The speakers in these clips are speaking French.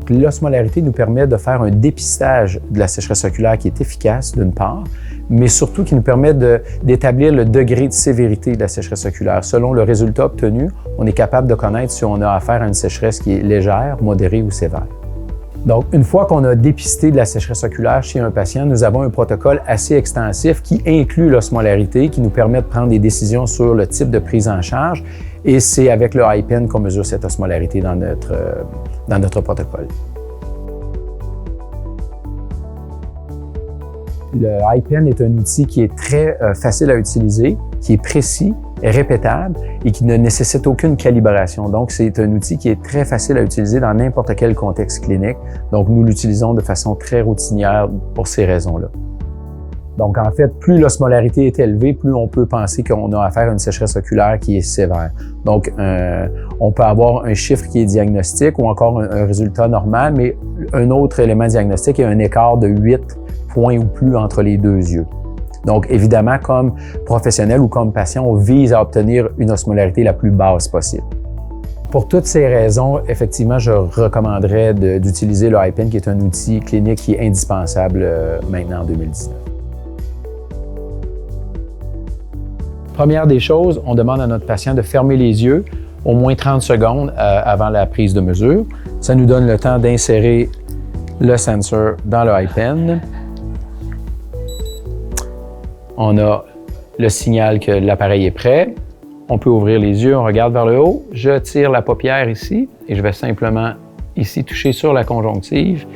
Donc, l'osmolarité nous permet de faire un dépistage de la sécheresse oculaire qui est efficace, d'une part, mais surtout qui nous permet d'établir le degré de sévérité de la sécheresse oculaire. Selon le résultat obtenu, on est capable de connaître si on a affaire à une sécheresse qui est légère, modérée ou sévère. Donc, une fois qu'on a dépisté de la sécheresse oculaire chez un patient, nous avons un protocole assez extensif qui inclut l'osmolarité, qui nous permet de prendre des décisions sur le type de prise en charge, et c'est avec le IPEN qu'on mesure cette osmolarité dans notre protocole. Le IPEN est un outil qui est très facile à utiliser, qui est précis, répétable et qui ne nécessite aucune calibration. Donc, c'est un outil qui est très facile à utiliser dans n'importe quel contexte clinique. Donc, nous l'utilisons de façon très routinière pour ces raisons-là. Donc, en fait, plus l'osmolarité est élevée, plus on peut penser qu'on a affaire à une sécheresse oculaire qui est sévère. Donc, on peut avoir un chiffre qui est diagnostique ou encore un résultat normal, mais un autre élément diagnostique est un écart de 8 points ou plus entre les deux yeux. Donc, évidemment, comme professionnel ou comme patient, on vise à obtenir une osmolarité la plus basse possible. Pour toutes ces raisons, effectivement, je recommanderais d'utiliser le IPEN, qui est un outil clinique qui est indispensable maintenant en 2019. Première des choses, on demande à notre patient de fermer les yeux au moins 30 secondes avant la prise de mesure. Ça nous donne le temps d'insérer le sensor dans le IPEN. On a le signal que l'appareil est prêt. On peut ouvrir les yeux, on regarde vers le haut. Je tire la paupière ici et je vais simplement ici toucher sur la conjonctive.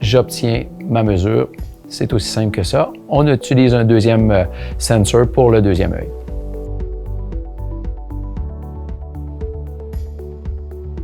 J'obtiens ma mesure. C'est aussi simple que ça. On utilise un deuxième sensor pour le deuxième œil.